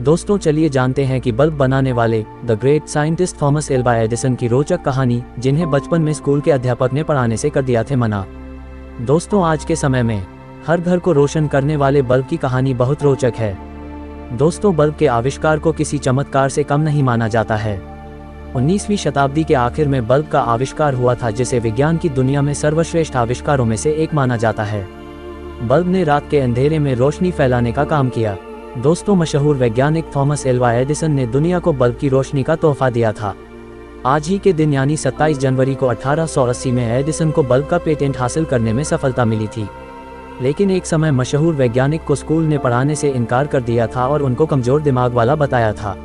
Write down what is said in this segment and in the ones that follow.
दोस्तों चलिए जानते हैं कि बल्ब बनाने वाले the great scientist Thomas Alva Edison की रोचक कहानी, जिन्हें बचपन में स्कूल के अध्यापक ने पढ़ाने से कर दिया थे मना। दोस्तों आज के समय में हर घर को रोशन करने वाले बल्ब की कहानी बहुत रोचक है। दोस्तों बल्ब के आविष्कार को किसी चमत्कार से कम नहीं माना जाता है। 19वीं शताब्दी के आखिर में बल्ब का आविष्कार हुआ था, जिसे विज्ञान की दुनिया में सर्वश्रेष्ठ आविष्कारों में से एक माना जाता है। बल्ब ने रात के अंधेरे में रोशनी फैलाने का काम किया। दोस्तों मशहूर वैज्ञानिक थॉमस एल्वा एडिसन ने दुनिया को बल्ब की रोशनी का तोहफा दिया था। आज ही के दिन यानी 27 जनवरी को 1880 में एडिसन को बल्ब का पेटेंट हासिल करने में सफलता मिली थी। लेकिन एक समय मशहूर वैज्ञानिक को स्कूल ने पढ़ाने से इनकार कर दिया था और उनको कमजोर दिमाग वाला बताया था।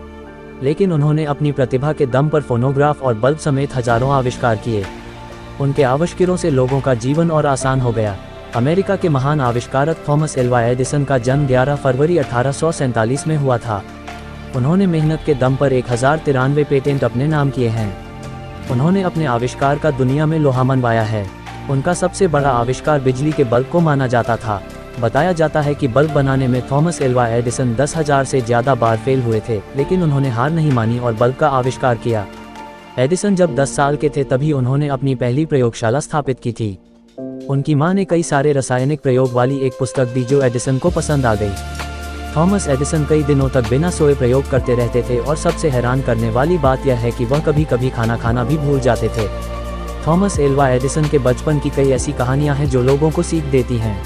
लेकिन उन्होंने अपनी प्रतिभा के दम पर फोनोग्राफ और बल्ब समेत हजारों आविष्कार किए। उनके आविष्कारों से लोगों का जीवन और आसान हो गया। अमेरिका के महान आविष्कारक थॉमस एल्वा एडिसन का जन्म 11 फरवरी 1847 में हुआ था। उन्होंने मेहनत के दम पर 1093 पेटेंट अपने नाम किए हैं। उन्होंने अपने आविष्कार का दुनिया में लोहा मनवाया है। उनका सबसे बड़ा आविष्कार बिजली के बल्ब को माना जाता था। बताया जाता है कि बल्ब बनाने में थॉमस एल्वा एडिसन 10,000 से ज़्यादा बार फेल हुए थे, लेकिन उन्होंने हार नहीं मानी और बल्ब का आविष्कार किया। एडिसन जब 10 साल के थे तभी उन्होंने अपनी पहली प्रयोगशाला स्थापित की थी। उनकी मां ने कई सारे रासायनिक प्रयोग वाली एक पुस्तक दी जो एडिसन को पसंद आ गई। थॉमस एडिसन कई दिनों तक बिना सोए प्रयोग करते रहते थे और सबसे हैरान करने वाली बात यह है कि वह कभी कभी खाना खाना भी भूल जाते थे। थॉमस एल्वा एडिसन के बचपन की कई ऐसी कहानियां हैं जो लोगों को सीख देती हैं।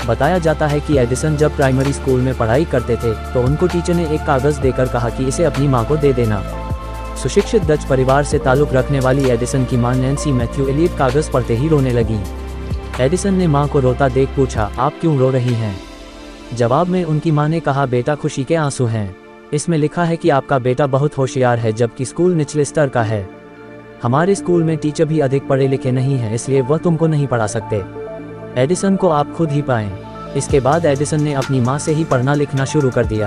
बताया जाता है कि एडिसन जब प्राइमरी स्कूल में पढ़ाई करते थे तो उनको टीचर ने एक कागज़ देकर कहा कि इसे अपनी मां को दे देना। सुशिक्षित डच परिवार से ताल्लुक़ रखने वाली एडिसन की मां नैन्सी मैथ्यू एलियट कागज़ पढ़ते ही रोने लगी। एडिसन ने मां को रोता देख पूछा, आप क्यों रो रही हैं? जवाब में उनकी मां ने कहा, बेटा खुशी के आंसू हैं। इसमें लिखा है कि आपका बेटा बहुत होशियार है जबकि स्कूल निचले स्तर का है। हमारे स्कूल में टीचर भी अधिक पढ़े लिखे नहीं हैं, इसलिए वह तुमको नहीं पढ़ा सकते। एडिसन को आप खुद ही पाएं। इसके बाद एडिसन ने अपनी मां से ही पढ़ना लिखना शुरू कर दिया।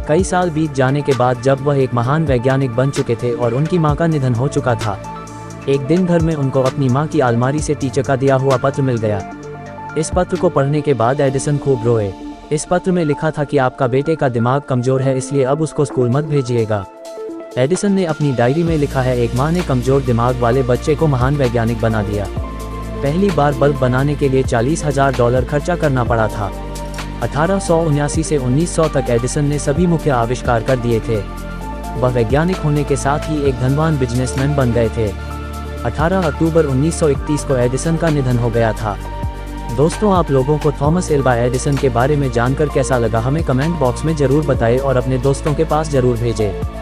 कई साल बीत जाने के बाद जब वह एक महान वैज्ञानिक बन चुके थे और उनकी मां का निधन हो चुका था, एक दिन घर में उनको अपनी मां की अलमारी से टीचर का दिया हुआ पत्र मिल गया। इस पत्र को पढ़ने के बाद एडिसन खूब रोए। इस पत्र में लिखा था कि आपका बेटे का दिमाग कमजोर है, इसलिए अब उसको स्कूल मत भेजिएगा। एडिसन ने अपनी डायरी में लिखा है, एक मां ने कमजोर दिमाग वाले बच्चे को महान वैज्ञानिक बना दिया। पहली बार बल्ब बनाने के लिए $40,000 खर्चा करना पड़ा था। 1879 से 1900 तक एडिसन ने सभी मुख्य आविष्कार कर दिए थे। वह वैज्ञानिक होने के साथ ही एक धनवान बिजनेसमैन बन गए थे। 18 अक्टूबर 1931 को एडिसन का निधन हो गया था। दोस्तों आप लोगों को थॉमस एल्वा एडिसन के बारे में जानकर कैसा लगा, हमें कमेंट बॉक्स में ज़रूर बताएं और अपने दोस्तों के पास ज़रूर भेजें।